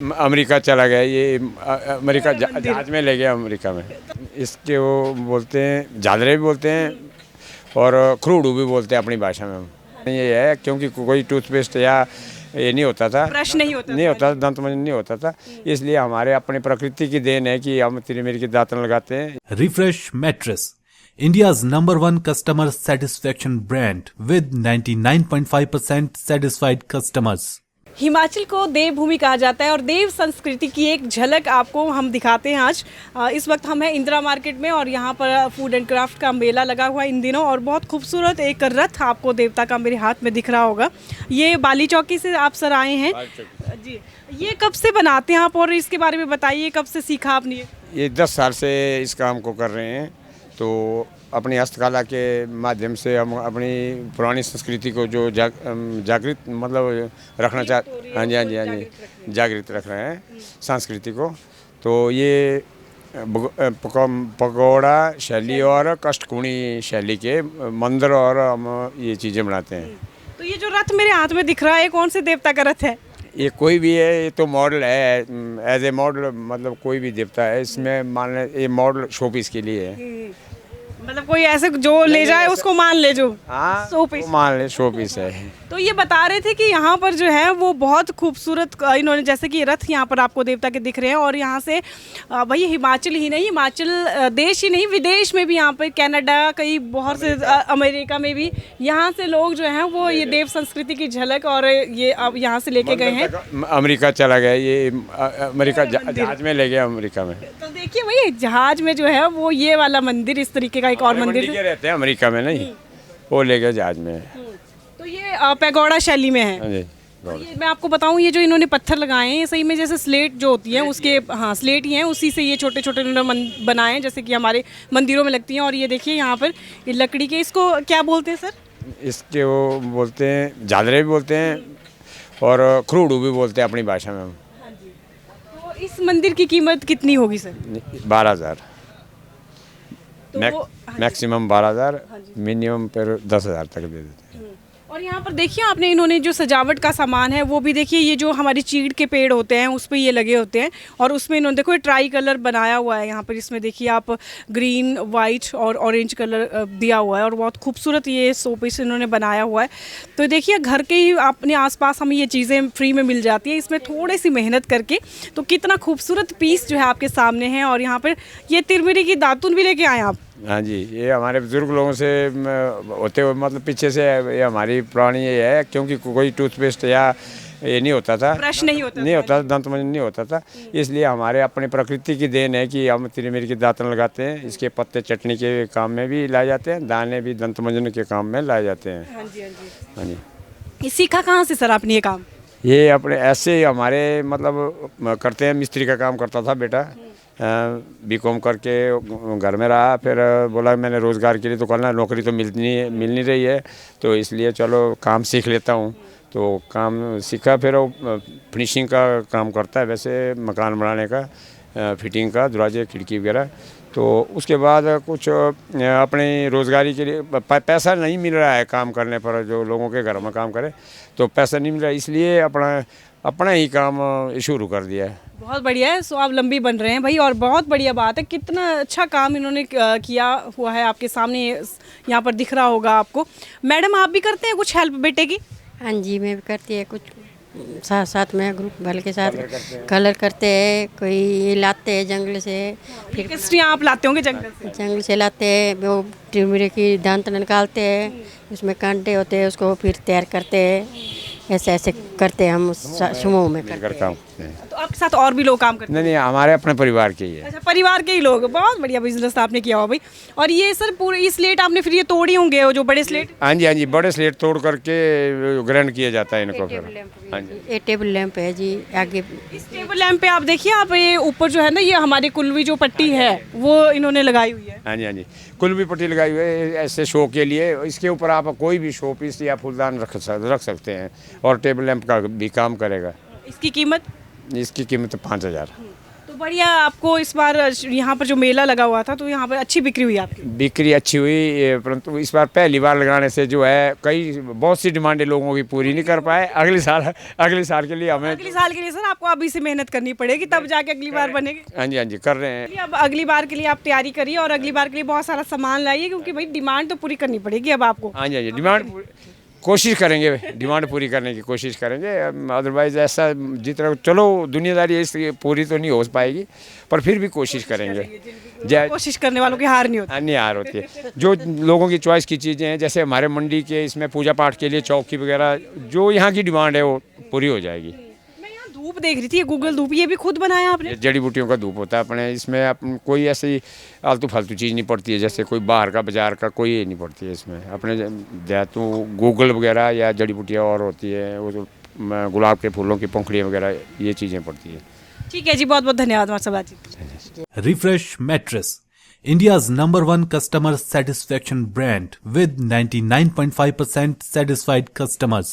America चला गया ये अमेरिका जहाज में ले गया अमेरिका में। इसके वो बोलते हैं झालरे भी बोलते हैं और खरूडू भी बोलते हैं अपनी भाषा में। ये है क्योंकि कोई टूथपेस्ट या ये नहीं होता था, ब्रश नहीं होता था, दंत मंजन नहीं होता था, इसलिए हमारे अपनी प्रकृति की देन है कि हम तिरमिर की दातन लगाते हैं। Refresh mattress, India's #1 customer satisfaction brand with 99.5% satisfied customers. Himachal को देवभूमि कहा जाता है और देव संस्कृति की एक झलक आपको हम दिखाते हैं आज। इस वक्त हम हैं इंदिरा मार्केट में और यहाँ पर फूड एंड क्राफ्ट का मेला लगा हुआ है इन दिनों और बहुत खूबसूरत एक रथ आपको देवता का मेरे हाथ में दिख रहा होगा। ये बाली चौकी से आप सर आए हैं जी, ये कब से बनाते हैं आप और इसके बारे में बताइए, कब से सीखा आपने? ये 10 साल से इस काम को कर रहे हैं, तो अपनी हस्तकला के माध्यम से हम अपनी पुरानी संस्कृति को जो जागृत मतलब रखना चाहते, हाँ जी जागृत रख रहे हैं संस्कृति को। तो ये पकौड़ा शैली और कष्टकुणी शैली के मंदिर और हम ये चीज़ें बनाते हैं। तो ये जो रथ मेरे हाथ में दिख रहा है कौन से देवता का रथ है? ये कोई भी है, ये तो मॉडल है, एज ए मॉडल, मतलब कोई भी देवता है इसमें, मान लें ये मॉडल शोपीस के लिए है। मतलब कोई ऐसे जो ले जाए उसको मान ले, जो हाँ मान ले शोपीस है। तो ये बता रहे थे कि यहाँ पर जो है वो बहुत खूबसूरत इन्होंने, जैसे कि रथ यहाँ पर आपको देवता के दिख रहे हैं और यहाँ से भाई हिमाचल ही नहीं, हिमाचल देश ही नहीं विदेश में भी, यहाँ पर कनाडा, कई बहुत से अमेरिका में भी यहाँ से लोग जो हैं वो ये देव संस्कृति की झलक और ये अब यहाँ से लेके गए हैं। अमेरिका चला गया ये अमेरिका जहाज में ले गया अमेरिका में। तो देखिए भाई जहाज में जो है वो ये वाला मंदिर, इस तरीके का एक और मंदिर रहते हैं अमेरिका में, नहीं वो ले गया जहाज में। तो ये पैगोडा शैली में है। ये मैं आपको बताऊं, ये जो इन्होंने पत्थर लगाए हैं ये सही में जैसे स्लेट जो होती है उसके, हाँ स्लेट ही हैं, उसी से ये छोटे छोटे इन्होंने बनाए हैं जैसे कि हमारे मंदिरों में लगती हैं। और ये देखिए यहाँ पर ये लकड़ी के, इसको क्या बोलते हैं सर? इसके वो बोलते हैं झालरे भी बोलते हैं और खरूडू भी बोलते हैं अपनी भाषा में। तो इस मंदिर की कीमत कितनी होगी सर? 12,000। तो मैक्सिमम 12,000, मिनिमम पर 10,000 तक दे देते हैं। और यहाँ पर देखिए आपने, इन्होंने जो सजावट का सामान है वो भी देखिए, ये जो हमारी चीड़ के पेड़ होते हैं उस पर ये लगे होते हैं और उसमें इन्होंने देखो ये ट्राई कलर बनाया हुआ है यहाँ पर। इसमें देखिए आप ग्रीन, वाइट और ऑरेंज कलर दिया हुआ है और बहुत खूबसूरत ये शोपीस इन्होंने बनाया हुआ है। तो देखिए घर के ही अपने आसपास हमें ये चीज़ें फ्री में मिल जाती है, इसमें थोड़ी सी मेहनत करके। तो कितना खूबसूरत पीस जो है आपके सामने है। और यहाँ पर ये तिरमिरी की दातुन भी लेके आए आप? हाँ जी, ये हमारे बुजुर्ग लोगों से होते हुए, मतलब पीछे से ये हमारी पुरानी ये है, क्योंकि कोई टूथपेस्ट या ये नहीं होता था, ब्रश नहीं होता था, दंत मंजन नहीं होता था, इसलिए हमारे अपनी प्रकृति की देन है कि हम तिरमिर की दातन लगाते हैं। इसके पत्ते चटनी के काम में भी लाए जाते हैं, दाने भी दंत मंजन के काम में लाए जाते हैं। हाँ जी। ये सीखा कहाँ से सर आपने ये काम? ये अपने ऐसे हमारे मतलब करते हैं, मिस्त्री का काम करता था बेटा, बीकॉम करके घर में रहा, फिर बोला मैंने रोज़गार के लिए तो करना, नौकरी तो मिल नहीं रही है, तो इसलिए चलो काम सीख लेता हूँ। तो काम सीखा, फिर वो फिनिशिंग का काम करता है वैसे, मकान बनाने का, फिटिंग का, दरवाजे खिड़की वगैरह। तो उसके बाद कुछ अपनी रोज़गारी के लिए पैसा नहीं मिल रहा है काम करने पर, जो लोगों के घर में काम करे तो पैसा नहीं मिल रहा, इसलिए अपना ही काम शुरू कर दिया है। बहुत बढ़िया है, स्वावलंबी बन रहे हैं भाई और बहुत बढ़िया बात है। कितना अच्छा काम इन्होंने किया हुआ है, आपके सामने यहाँ पर दिख रहा होगा आपको। मैडम आप भी करते हैं कुछ हेल्प बेटे की? हाँ जी, मैं भी करती है कुछ, साथ साथ में ग्रुप वाले के साथ कलर करते हैं। कोई लाते हैं जंगल से, फिर किस्टियाँ आप लाते होंगे जंगल से लाते हैं, वो तिरमिरे की दांत निकालते हैं, उसमें कांटे होते हैं, उसको फिर तैयार करते हैं। ऐसे ऐसे करते हैं हम समूह में काम। तो आपके साथ और भी लोग काम करते हैं? नहीं, हमारे अपने परिवार के ही है। अच्छा, परिवार के ही लोग। बहुत बढ़िया बिजनेस आपने किया हुआ भाई। और ये सर पूरे ये स्लेट आपने फिर ये तोड़ी होंगे, जो बड़े स्लेट? हाँ जी, बड़े स्लेट तोड़ करके ग्राइंड किया जाता है इनको फिर। हाँ जी, ये टेबल लैंप है जी आगे। इस टेबल लैंप पे आप देखिए, आप ये ऊपर जो है ना, ये हमारी कुल्वी जो पट्टी है वो इन्होंने लगाई हुई है। हाँ जी, कुल्वी पट्टी लगाई हुई है ऐसे शो के लिए। इसके ऊपर आप कोई भी शो पीस या फूलदान रख सकते हैं और टेबल लैंप का भी काम करेगा। इसकी कीमत? इसकी कीमत 5,000। तो बढ़िया, आपको इस बार यहाँ पर जो मेला लगा हुआ था तो यहाँ पर अच्छी बिक्री हुई आपकी? बिक्री अच्छी हुई, परंतु इस बार पहली बार लगाने से जो है बहुत सी डिमांडें लोगों की पूरी नहीं कर पाए। अगले साल के लिए हमें, अगले साल के लिए सर आपको अभी से मेहनत करनी पड़ेगी, तब जाके अगली बार बनेगी। हाँ जी कर रहे हैं। चलिए, अब अगली बार के लिए आप तैयारी करिए और अगली बार के लिए बहुत सारा सामान लाइए, क्योंकि भाई डिमांड तो पूरी करनी पड़ेगी अब आपको। हाँ जी डिमांड कोशिश करेंगे, डिमांड पूरी करने की कोशिश करेंगे। अदरवाइज ऐसा जितना चलो दुनियादारी इसकी पूरी तो नहीं हो पाएगी, पर फिर भी कोशिश करेंगे। कोशिश करने वालों की हार नहीं होती। नहीं हार होती है। जो लोगों की चॉइस की चीज़ें हैं, जैसे हमारे मंडी के इसमें पूजा पाठ के लिए चौकी वगैरह, जो यहाँ की डिमांड है वो पूरी हो जाएगी। मैं यहाँ धूप देख रही थी, ये गूगल धूप, ये भी खुद बनाया आपने? ये जड़ी बूटियों का धूप होता है अपने, इसमें अपन कोई ऐसी आलतू फालतू चीज़ नहीं पड़ती है, जैसे कोई बाहर का बाजार का कोई ये नहीं पड़ती है इसमें। अपने जैतू गूगल वगैरह या जड़ी बूटियाँ और होती है, वो गुलाब के फूलों की पंखुड़ियाँ वगैरह, ये चीज़ें पड़ती है। ठीक है जी, बहुत बहुत धन्यवाद हमारे से बातचीत। Refresh Mattress, India's #1 customer satisfaction brand with 99.5% satisfied customers.